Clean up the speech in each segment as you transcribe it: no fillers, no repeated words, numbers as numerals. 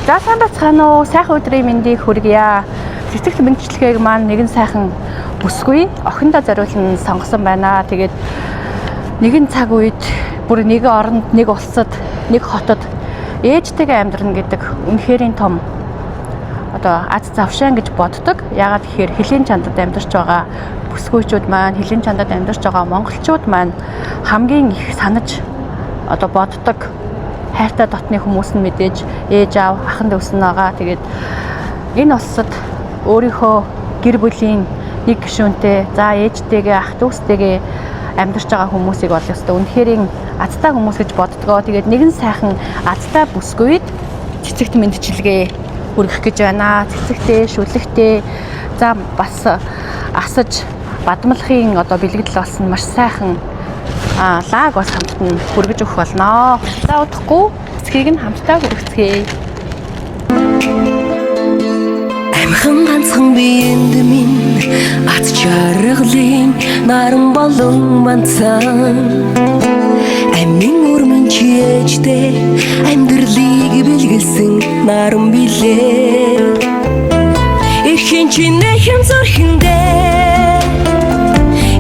За сайн бацгаана уу? Сайхан өдрийн мэндийг хүргье. Цэцэгт мэдчилгээг маань нэгэн сайхан бүсгүй охиндоо зориулсан сонгосон байна. Тэгээд нэгэн цаг үед бүр нэг оронд, нэг улсад, нэг хотод ээжтэйгээ амьдрна гэдэг үнэхэрийн том аз завшаан гэж боддог. Яагаад гэхээр хилийн чандад амьдарч байгаа бүсгүйчүүд маань, хилийн чандад амьдарч байгаа монголчууд маань хамгийн их санаж боддог хайртай дотны хүмүүс нь мэдээж ээж аав, ахын дүүс нь байгаа. Тэгээд энэ улсад өөрийнхөө гэр бүлийн нэг гишүүнтэй, за ээжтэйгээ, ах дүүстэйгээ амьдарч байгаа хүмүүсийг бол ёстой үнэхэрийн азтай хүмүүс гэж боддгоо. Тэгээд нэгэн сайхан азтай бүсгүйд цэцэгт мэдчилгээ хүргэх гэж байна. Цэцэгтэй, шүлэгтэй, за бас асаж бадмалхын бэлгэдэл болсон маш сайхан лаг бас хамт нь хүргэж өгөх болно. За удахгүй цэцгийг нь хамтдаа хүргэцгээе. Амхан ганцхан биенд минь аз жаргалын наран болон манцан амин өрмөн чийжтэй амьдралыг бэлгэлсэн наран билээ. Эрхэн чинэхэн зөрхөндөө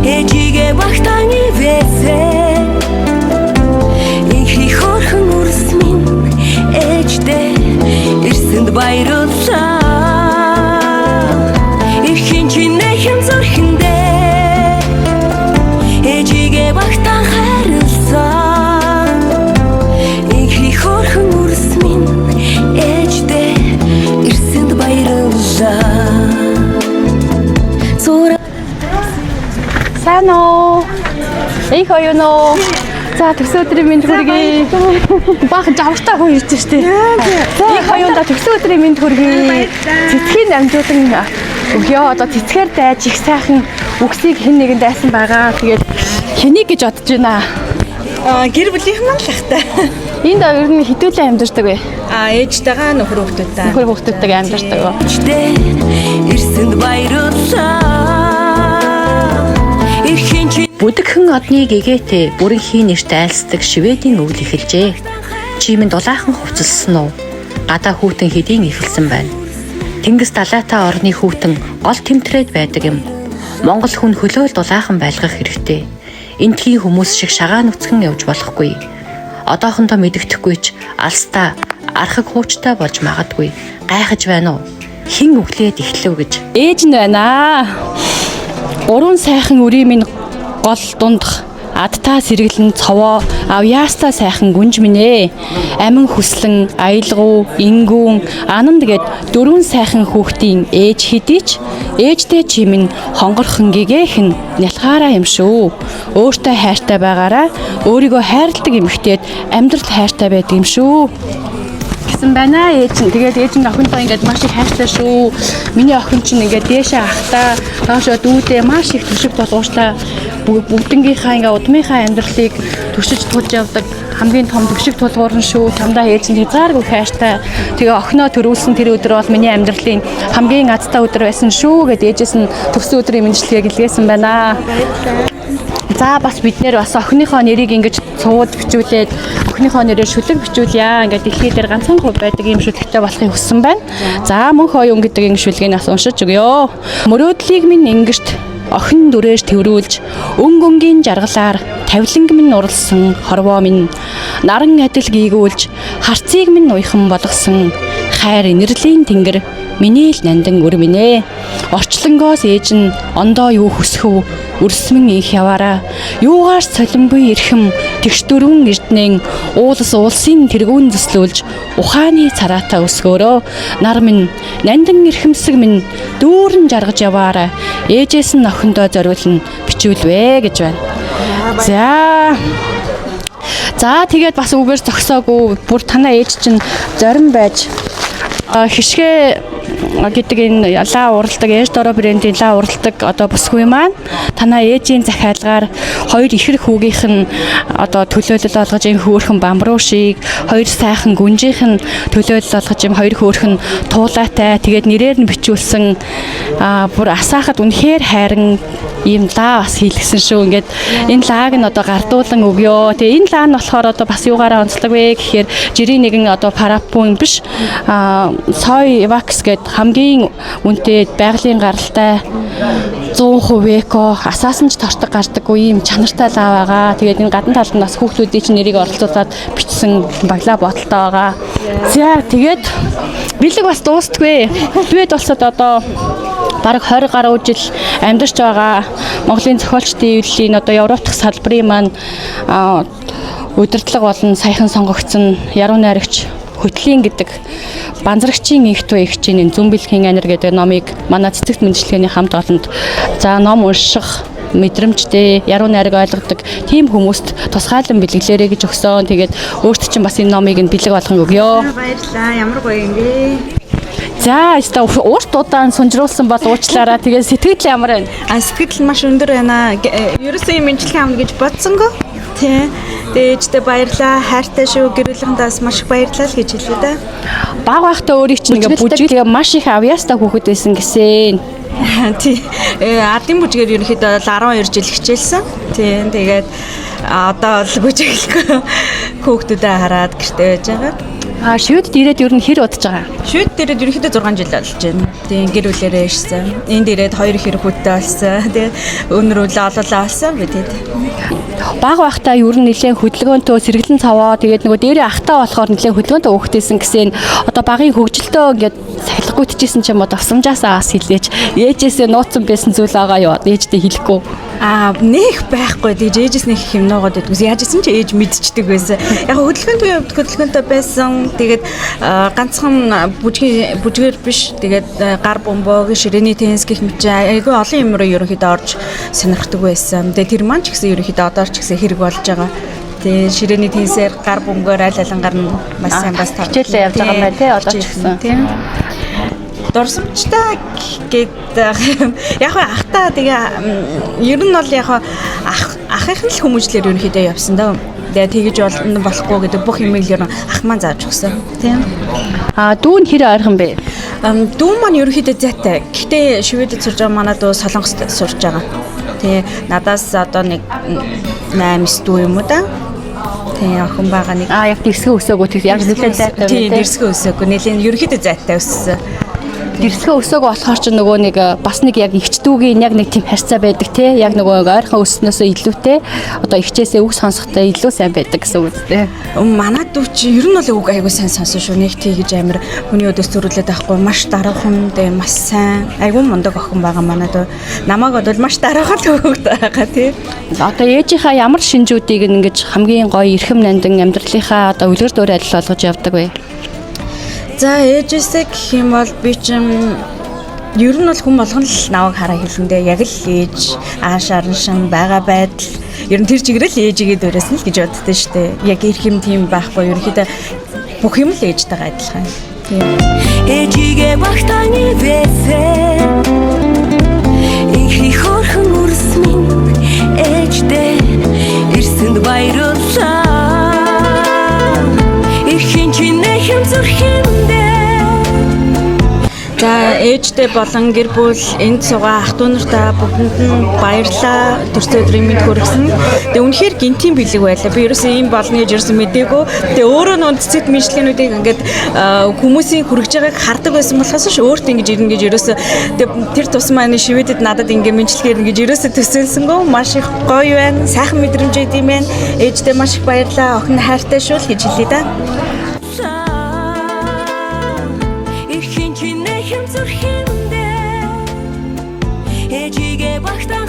ээжигээ багтаан ивэсээ инхи хорхон үрс минь ээжтэй ирсэнд баярлалаа. Эрхэн чинэхэн зөрхөндөө ээжигээ багтаан хайрласан инхи хорхон үрс минь ээжтэй ирсэнд баярлалаа. Сайн уу? Их оюун уу? За төсөө өдрийн мэнд хүргэе. Баахан жавхтай хүн ирж штэ. Их оюунда төсөө өдрийн мэнд хүргэе. Цэцгийн амжуулан өгөө. Цэцгээр дайж их сайхан үгсийг хэн нэгэнд дайсан байгаа. Тэгээд хэнийг гэж бодож байна? Гэр бүлийнхэн маань л ахтай. Энд ер нь хэдүүлээ амьдардаг вэ? Ээжтэйгээ нөхөр хүүхдүүдтэй. Нөхөр хүүхдүүдтэйгээ амьдардаг. Ирсэнд баярлалаа. Бүдэгхэн одныг эгээтэй бүрэнхийн нэрт айлсдаг Шведийн өвөл эхэлжээ. Чимэнд дулаахан хувцалсан уу? Гадаа хүүтэн хэдийн ихэлсэн байна. Тэнгис далайтай орны хүүтэн гол тэмтрээд байдаг юм. Монгол хүн хөлөөл дулаахан байлгах хэрэгтэй. Энтхийн хүмүүс шиг шагаан нүцгэн явж болохгүй. Одоохондоо мэдэгдэхгүй ч алстаа архаг хуучтай болж магадгүй. Гайхаж байна уу? Хин өглөөд эхлэв гэж. Ээж нь байна. Гурван сайхан үрийн минь гол дундах адтаа сэргэлэн цовоо авьяастаа сайхан гүнж минь амин хүслэн аялгуу ингүүн ананд гээд дөрвөн сайхан хүүхдийн ээж хэдий ч ээжтэй чимэн хонгорхон гэгэхэн нялхаараа юм шүү. Өөртөө хайртай байгаараа өөрийгөө хайрладаг эмэгтэйд амьдрал хайртай байдаг юм шүү гэсэн байна ээж нь. Тэгээд ээж нь охинтой ингээд маш их хайртай шүү. Миний охин чинь ингээд дээшээ ахтаа доошоо дүүдээ маш их төшөг болгоочтой бүгднгийнхаа ингээ удмынхаа амьдралыг төшөж тулж явдаг хамгийн том төшөг тулгуурн шүү. Чамдаа ээж нь хязгааргүй хайртай. Тэгээ охиноо төрүүлсэн тэр өдөр бол миний амьдралын хамгийн азтай өдөр байсан шүү гэд ээжээс нь төсөө өдрийн мэндчилгээг илгээсэн байна. За бас бид нэр бас охиныхоо нэрийг ингэж цууд бичүүлээд охиныхоо нэрээр шүлэг бичүүлье. Ингээд дэлхий дээр ганцхан хувь байдаг юм шүлэгтэй болохыг хүссэн байна. За мөнх оюун гэдэг энэ шүлгийг нас уншиж өгье. Мөрөөдлийг минь ингэжт охин дүрээр тэврүүлж өнгөнгийн жаргалаар тавиланг минь уралсан хорвоо минь наран адил гийгүүлж харцыг минь уйхан болгосон хайр инэрлийн тэнгэр миний л нандан өр минь орчлонгоос ээж нь ондоо юу хүсэв өрсмөн их яваараа юугаарч солимгүй эрхэм тэгш дөрвөн эрднэн уулс улсын тэргүүн зөслүүлж ухааны цараатаа өсгөөрөө нар минь нандан эрхэмсэг минь дүүрэн жаргаж яваараа ээжээс нь охиндоо зориулна бичүүлвэ гэж байна. За тэгээд бас үгээр зогсоогүй бүр танаа ээж чинь зорин байж хишгээ гэдэг энэ лаа уралдаг ээж дороо брендийн лаа уралдаг одоо бүсгүй маань танаа ээжийн захиалгаар хоёр ихэр хүүгийнх нь одоо төлөөлөл олгож энэ хөөрхөн бамбруушийг хоёр сайхан гүнжийнх нь төлөөлөл олгож юм хоёр хөөрхөн туулаатай тэгээд нэрээр нь бичүүлсэн бүр асаахад үнэхээр хайран ийм лаа бас хийлгсэн шүү. Ингээд энэ лааг нь одоо гардуулан өгөө. Тэгээ энэ лаа нь болохоор одоо бас юугаараа онцлог вэ гэхээр жирийн нэгэн одоо парапун биш сой вакс гэд хамгийн үнэтэй байгалийн гаралтай 100% эко асаасан ч тордог гардаггүй ийм чанартай лаа байгаа. Тэгээд энэ гадна талд нь бас хүүхдүүдийн чинь нэрийг оролцуулаад бичсэн баглаа бодолтой байгаа. За тэгээд бэлэг бас дуустдаггүй. Бид болсод одоо бараг 20 гаруй жил амьдарч байгаа Монголын зохиолчдын эвлэлийн одоо Европ дахь салбарын маань удирдлага болон саяхан сонгогдсон яруу найрагч хөтлийн гэдэг банзрагчийн их туу эгчийн Зүмбэлгийн анир гэдэг номыг манай цэцэгт мэндчилгээний хамт олонд за ном унших мэдрэмжтэй яруу найраг ойлгодог тийм хүмүүст тусгайлан бэлгэлээрэй гэж өгсөн. Тэгээд өөрт чинь бас энэ номыг нь бэлэг болгон өгөө. Баярлалаа. Ямар гоё юм бэ? За урт удаан сунжруулсан бол уучлаарай. Тэгээд сэтгэл ямар байна? Сэтгэл маш өндөр байна. Ерөөсөө юм мэдлэгийн ам гэж бодсонгүй. Тий. Дээжтэй баярлаа. Хайртай шүү. Гэр бүлийнхээс маш их баярлалаа л гэж хэлээ да. Баг байхдаа өөрийг чинь ингээ бүжиглээ маш их авьяастай хүүхэд байсан гэсэн. Тий. Ардын бүжгээр ерөнхийдөө 12 жил хичээлсэн. Тий. Тэгээд одоо л бүжиглэхгүй хүүхдүүдээ хараад гэртээ байж байгаа. Шивэд ирээд ер нь хэр удаж байгаа? Швед дээрээ ерөнхийдөө 6 жил болж байна. Тийм гэр бүлээрээ ирсэн. Энд ирээд 2 хүүхэдтэй болсон. Тэгээ өнөр үлээ олоолаа болсон бид хэд. Баг байхдаа ер нь нэлээд хөдөлгөөнтөө сэргэлэн цаваа тэгээд нөгөө дээрээ ахтаа болохоор нэлээд хөдөлгөөнтөө хөөхтэйсэн гэсэн одоо багын хөгжилтөө ингээд сахилгуйтчихсэн ч юм уу тосомжаасаа ас хилээч ээжээсээ нууцсан байсан зүйл байгаа юу? Ээжтэй хэлэхгүй. Нэх байхгүй тэгж ээжээс нэг их юм нуугаад байдгүй. Яаж исэн чи ээж мэдчихдэг байсан. Яг хөдөлгөөнтэй байсан. Тэгээд ганцхан бүжгээр биш. Тэгээд гар бомбог, ширээний теннис гэх мэт айгүй олон юм руу ерөнхийдөө орж сонирхдаг байсан. Тэгээд тэр маань ч гэсэн ерөнхийдөө одоо ч гэсэн хэрэг болж байгаа. Тэгээд ширээний теннисээр гар бомбогоор аль алангаар нь маш сайн бас хичээлээ явж байгаа юм байна тий одоо ч гэсэн. Тийм. Дурсамжтай гэдэг яг ахтаа тэгээ ер нь бол яг ахын л хүмүүжлэр ерөнхийдөө явсан даа. Тэгээ тэгэж болохгүй гэдэг бүх юм л ер нь ах маань зааж өгсөн. Тийм. Дүүн хэр ойрхон бэ? Дүү маань ерөнхийдөө зайтай. Гэхдээ Шведэд сурж байгаа манай дүү Солонгост сурж байгаа. Тэгээ надаас одоо нэг 8-9 дүү юм уу да. Тэгээ охин байгаа нэг. Яг дэрсгэн өсөөгөө тэг яг нэлээд зайтай байна. Тийм дэрсгэн өсөөгөө нэлээд ерөнхийдөө зайтай өссөн. Дэрсгэн өсөөгөө болохоор ч нөгөө нэг бас нэг яг ихчдүүгийн яг нэг тийм харьцаа байдаг те яг нөгөө ойрхон өснөөсөө илүүтэй одоо ихчээсээ үг сонсохтой илүү сайн байдаг гэсэн үг те. Манай дүү чи ер нь бол үг айгуу сайн сонсон шүү. Нэг тийгэж амир хүний өдөөс төрүүлээд байхгүй маш дараахан дээ маш сайн айгуу мундаг охин байгаа манай дүү. Намайг бол маш дараахан төвөгд байгаа тий. Одоо ээжийнхаа ямар шинжүүдийг ингэж хамгийн гоё эрхэм нандин амьдралынхаа одоо үлгэр дуурайл болгож явдаг вэ? За ээжээсээ гэх юм бол би чинь ер нь бол хүн болгон л наваг хараа хэлэндээ яг л ээж ааш араншин байгаа байдал ер нь тэр чигээрэл ээжигээ дөрөөсөн л гэж боддөө штэ. Яг эрх юм тийм байхгүй ерөөхдөө бүх юм л ээжтэйгээ адилхан. Тийм. Ээжигээ багтааны вэсэ их хорхон үрсмин ээждээ ирсэнд баярлалаа. Ирхэн чинээ хэм зүрхэндээ. За ээжтэй болон гэр бүл энд суугаа ах дүү нартай бүгдэнд нь баярлалаа. Төрсөн өдрийн мэнд хүргэсэн. Тэгээ үнэхээр гинтийн бэлэг байлаа. Би ерөөсөө ийм болно гэж ерөөсөө мэдээгүй. Тэгээ өөрөө нөө цэцэд мэдлэгнүүдийг ингээд хүмүүсийн хүргэж байгааг хардаг байсан болохоос ш өөрт ингэж ирнэ гэж ерөөсөө тэр тус маань Шведэд надад ингээд мэдлэгээр ингэж ерөөсөө төсөөлсөнгөө маш их гоё байна. Сайхан мэдрэмж өгд юм байна. Ээжтэй маш их баярлалаа. Охин хайртай шүү л гэж хэлье да. Ирхэн чинээ хэм зүрхэндээ ээжигээ багтаан